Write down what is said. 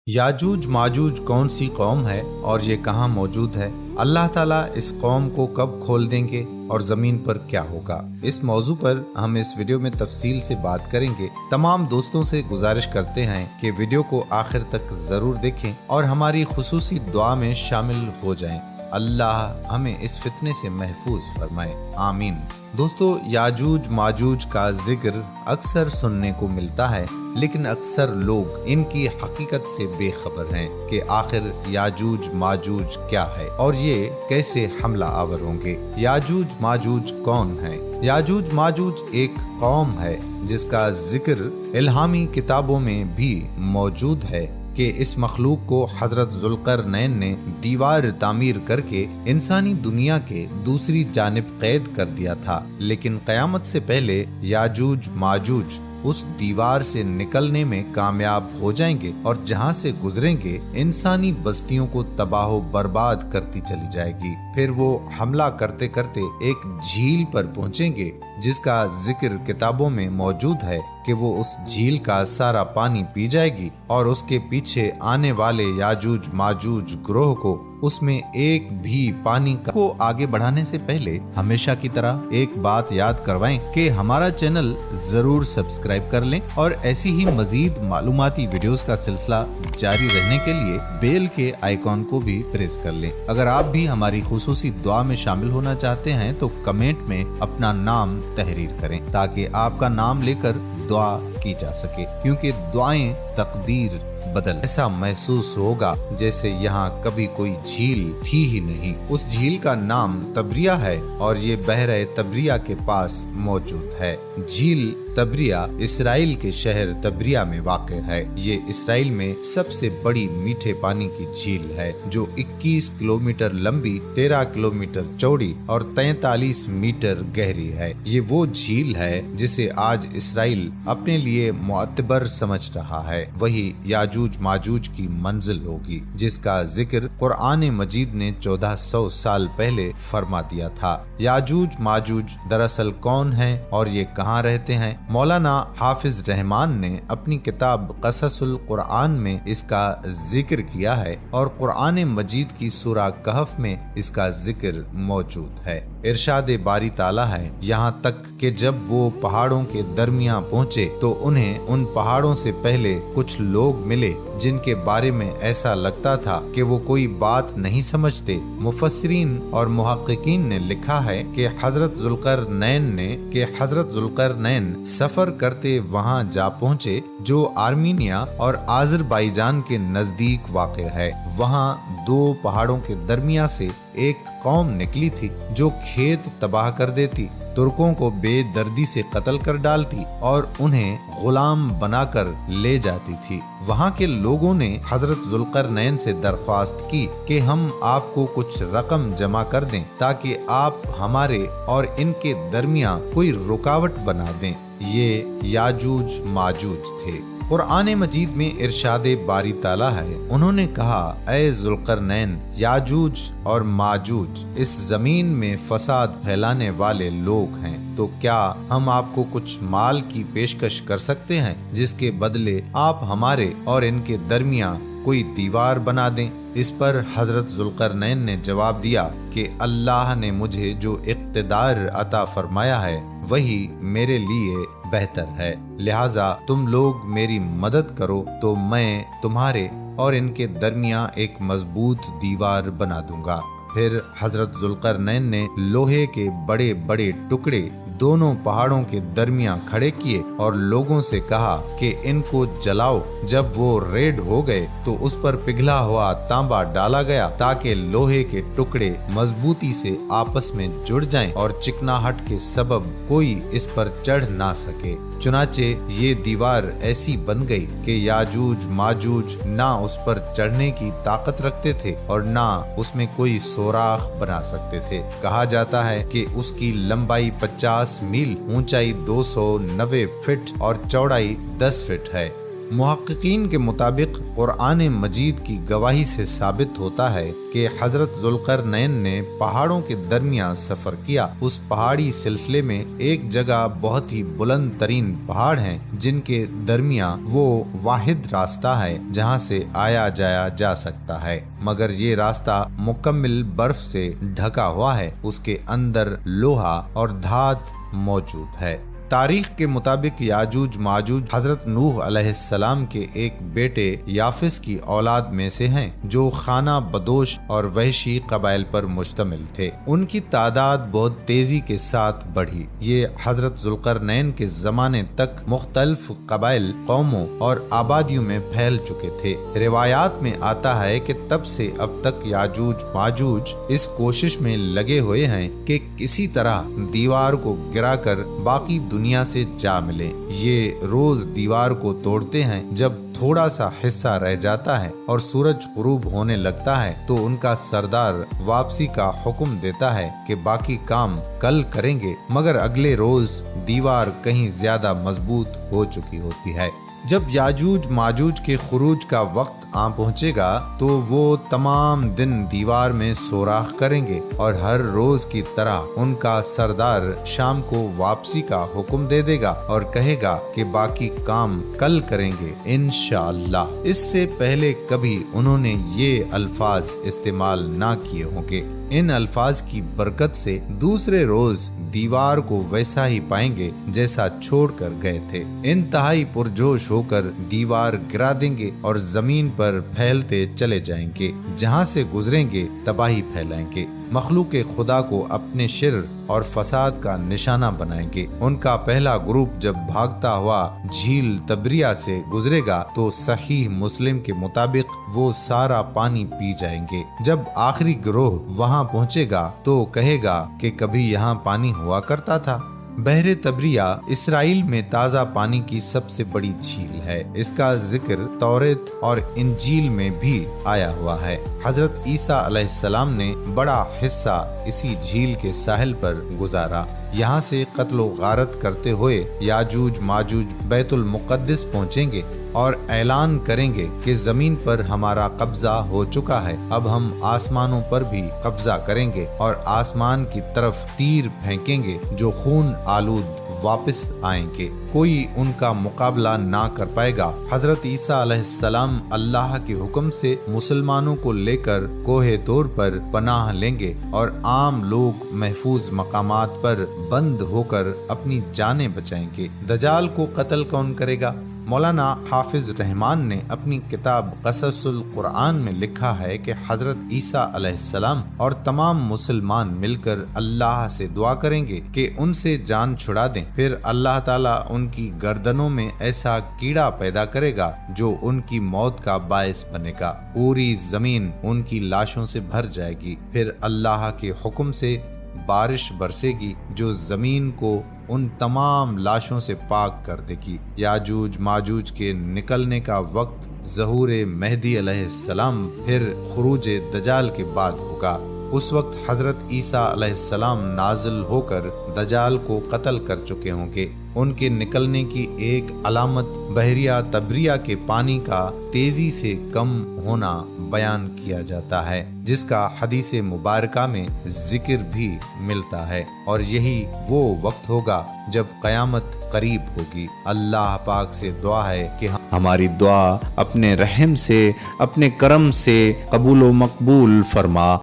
याजूज माजूज कौन सी कौम है और ये कहाँ मौजूद है? अल्लाह ताला इस कौम को कब खोल देंगे और ज़मीन पर क्या होगा? इस मौजू पर हम इस वीडियो में तफसील से बात करेंगे। तमाम दोस्तों से गुजारिश करते हैं कि वीडियो को आखिर तक ज़रूर देखें और हमारी खुसूसी दुआ में शामिल हो जाएं। अल्लाह हमें इस फितने से महफूज फरमाए, आमीन। दोस्तों, याजूज माजूज का जिक्र अक्सर सुनने को मिलता है, लेकिन अक्सर लोग इनकी हकीकत से बेखबर हैं कि आखिर याजूज माजूज क्या है और ये कैसे हमला आवर होंगे। याजूज माजूज कौन है? याजूज माजूज एक कौम है जिसका जिक्र इल्हामी किताबों में भी मौजूद है कि इस मखलूक को हजरत जुल्करनैन ने दीवार तामीर करके इंसानी दुनिया के दूसरी जानिब कैद कर दिया था, लेकिन क़यामत से पहले याजूज माजूज उस दीवार से निकलने में कामयाब हो जाएंगे और जहां से गुजरेंगे इंसानी बस्तियों को तबाह बर्बाद करती चली जाएगी। फिर वो हमला करते करते एक झील पर पहुंचेंगे जिसका जिक्र किताबों में मौजूद है कि वो उस झील का सारा पानी पी जाएगी और उसके पीछे आने वाले याजूज माजूज ग्रोह को उसमें एक भी पानी को आगे बढ़ाने से पहले हमेशा की तरह एक बात याद करवाएं कि हमारा चैनल जरूर सब्सक्राइब कर लें और ऐसी ही मजीद मालूमाती वीडियोस का सिलसिला जारी रहने के लिए बेल के आइकॉन को भी प्रेस कर लें। अगर आप भी हमारी खुसूसी दुआ में शामिल होना चाहते हैं तो कमेंट में अपना नाम तहरीर करें ताकि आपका नाम लेकर दुआ की जा सके, क्योंकि दुआएं तकदीर बदल। ऐसा महसूस होगा जैसे यहाँ कभी कोई झील थी ही नहीं। उस झील का नाम तबरिया है और ये बहरे तबरिया के पास मौजूद है। झील तबरिया इसराइल के शहर तबरिया में वाक़ है। ये इसराइल में सबसे बड़ी मीठे पानी की झील है जो 21 किलोमीटर लंबी, 13 किलोमीटर चौड़ी और 43 मीटर गहरी है। ये वो झील है जिसे आज इसराइल अपने लिए मुअत्तबर समझ रहा है। वही याजूज माजूज की मंजिल होगी जिसका जिक्र कुरान मजीद ने 1400 साल पहले फरमा दिया था। याजूज माजूज दरअसल कौन है और ये कहाँ रहते हैं? मौलाना हाफिज रहमान ने अपनी किताब क़ससुल कुरान में इसका जिक्र किया है और कुरान मजीद की सूरा कहफ में इसका जिक्र मौजूद है। इरशाद बारी ताला है, यहाँ तक कि जब वो पहाड़ों के दरमियान पहुँचे तो उन्हें उन पहाड़ों से पहले कुछ लोग मिले जिनके बारे में ऐसा लगता था कि वो कोई बात नहीं समझते। मुफस्सिरीन और मुहक्किकीन ने लिखा है कि हजरत जुल्करनैन सफर करते वहां जा पहुंचे जो आर्मीनिया और आज़रबाईजान के नजदीक वाक़ है। वहां दो पहाड़ों के दरमियान से एक कौम निकली थी जो खेत तबाह कर देती, तुर्कों को बेदर्दी से कत्ल कर डालती और उन्हें गुलाम बनाकर ले जाती थी। वहाँ के लोगों ने हजरत जुल्करनैन से दरख्वास्त की कि हम आपको कुछ रकम जमा कर दें ताकि आप हमारे और इनके दरमियान कोई रुकावट बना दें। ये याजूज माजूज थे। कुरान मजीद में इरशाद बारी ताला है, उन्होंने कहा, ऐ जुल्करनैन, याजूज और माजूज इस जमीन में फसाद फैलाने वाले लोग हैं, तो क्या हम आपको कुछ माल की पेशकश कर सकते हैं जिसके बदले आप हमारे और इनके दरमियान कोई दीवार बना दें? इस पर हजरत जुल्करनैन ने जवाब दिया कि अल्लाह ने मुझे जो इक़्तिदार अता फरमाया है वही मेरे लिए बेहतर है, लिहाजा तुम लोग मेरी मदद करो तो मैं तुम्हारे और इनके दरमियान एक मजबूत दीवार बना दूंगा। फिर हजरत जुल्करनैन ने लोहे के बड़े बड़े टुकड़े दोनों पहाड़ों के दरमियान खड़े किए और लोगों से कहा कि इनको जलाओ। जब वो रेड हो गए तो उस पर पिघला हुआ तांबा डाला गया ताकि लोहे के टुकड़े मजबूती से आपस में जुड़ जाएं और चिकनाहट के सबब कोई इस पर चढ़ ना सके। चुनाचे ये दीवार ऐसी बन गई कि याजूज माजूज ना उस पर चढ़ने की ताकत रखते थे और ना उसमें कोई सोराख बना सकते थे। कहा जाता है कि उसकी लंबाई 50 मील, ऊंचाई 290 फीट और चौड़ाई 10 फीट है। محققین کے مطابق قرآن مجید کی گواہی سے ثابت ہوتا ہے کہ حضرت ذوالقرنین نے پہاڑوں کے درمیان سفر کیا۔ اس پہاڑی سلسلے میں ایک جگہ بہت ہی بلند ترین پہاڑ ہیں جن کے درمیان وہ واحد راستہ ہے جہاں سے آیا جایا جا سکتا ہے، مگر یہ راستہ مکمل برف سے ڈھکا ہوا ہے، اس کے اندر لوہا اور دھات موجود ہے۔ تاریخ کے مطابق یاجوج ماجوج حضرت نوح علیہ السلام کے ایک بیٹے یافس کی اولاد میں سے ہیں جو خانہ بدوش اور وحشی قبائل پر مشتمل تھے۔ ان کی تعداد بہت تیزی کے ساتھ بڑھی۔ یہ حضرت ذوالقرنین کے زمانے تک مختلف قبائل، قوموں اور آبادیوں میں پھیل چکے تھے۔ روایات میں آتا ہے کہ تب سے اب تک یاجوج ماجوج اس کوشش میں لگے ہوئے ہیں کہ کسی طرح دیوار کو گرا کر باقی دنیا سے جا ملے۔ یہ روز دیوار کو توڑتے ہیں، جب تھوڑا سا حصہ رہ جاتا ہے اور سورج غروب ہونے لگتا ہے تو ان کا سردار واپسی کا حکم دیتا ہے کہ باقی کام کل کریں گے، مگر اگلے روز دیوار کہیں زیادہ مضبوط ہو چکی ہوتی ہے۔ جب یاجوج ماجوج کے خروج کا وقت آ پہنچے گا تو وہ تمام دن دیوار میں سوراخ کریں گے اور ہر روز کی طرح ان کا سردار شام کو واپسی کا حکم دے دے گا اور کہے گا کہ باقی کام کل کریں گے انشاءاللہ۔ اس سے پہلے کبھی انہوں نے یہ الفاظ استعمال نہ کیے ہوں گے۔ ان الفاظ کی برکت سے دوسرے روز دیوار کو ویسا ہی پائیں گے جیسا چھوڑ کر گئے تھے۔ انتہائی پرجوش ہو کر دیوار گرا دیں گے اور زمین پر پھیلتے چلے جائیں گے، جہاں سے گزریں گے تباہی پھیلائیں گے، مخلوق خدا کو اپنے شر اور فساد کا نشانہ بنائیں گے۔ ان کا پہلا گروپ جب بھاگتا ہوا جھیل تبریہ سے گزرے گا تو صحیح مسلم کے مطابق وہ سارا پانی پی جائیں گے۔ جب آخری گروہ وہاں پہنچے گا تو کہے گا کہ کبھی یہاں پانی ہوا کرتا تھا۔ بحر تبریہ اسرائیل میں تازہ پانی کی سب سے بڑی جھیل ہے۔ اس کا ذکر توریت اور انجیل میں بھی آیا ہوا ہے۔ حضرت عیسیٰ علیہ السلام نے بڑا حصہ اسی جھیل کے ساحل پر گزارا۔ یہاں سے قتل و غارت کرتے ہوئے یاجوج ماجوج بیت المقدس پہنچیں گے اور اعلان کریں گے کہ زمین پر ہمارا قبضہ ہو چکا ہے، اب ہم آسمانوں پر بھی قبضہ کریں گے اور آسمان کی طرف تیر پھینکیں گے جو خون آلود واپس آئیں گے، کوئی ان کا مقابلہ نہ کر پائے گا۔ حضرت عیسیٰ علیہ السلام اللہ کے حکم سے مسلمانوں کو لے کر کوہ طور پر پناہ لیں گے اور عام لوگ محفوظ مقامات پر بند ہو کر اپنی جانیں بچائیں گے۔ دجال کو قتل کون کرے گا؟ مولانا حافظ رحمان نے اپنی کتاب قصص القرآن میں لکھا ہے کہ حضرت عیسیٰ علیہ السلام اور تمام مسلمان مل کر اللہ سے دعا کریں گے کہ ان سے جان چھڑا دیں، پھر اللہ تعالیٰ ان کی گردنوں میں ایسا کیڑا پیدا کرے گا جو ان کی موت کا باعث بنے گا، پوری زمین ان کی لاشوں سے بھر جائے گی، پھر اللہ کے حکم سے بارش برسے گی جو زمین کو ان تمام لاشوں سے پاک کر دے گی۔ یاجوج ماجوج کے نکلنے کا وقت ظہور مہدی علیہ السلام پھر خروج دجال کے بعد ہوگا۔ اس وقت حضرت عیسیٰ علیہ السلام نازل ہو کر دجال کو قتل کر چکے ہوں گے۔ ان کے نکلنے کی ایک علامت بحیرہ تبریہ کے پانی کا تیزی سے کم ہونا بیان کیا جاتا ہے، جس کا حدیث مبارکہ میں ذکر بھی ملتا ہے، اور یہی وہ وقت ہوگا جب قیامت قریب ہوگی۔ اللہ پاک سے دعا ہے کہ ہماری دعا اپنے رحم سے، اپنے کرم سے قبول و مقبول فرما۔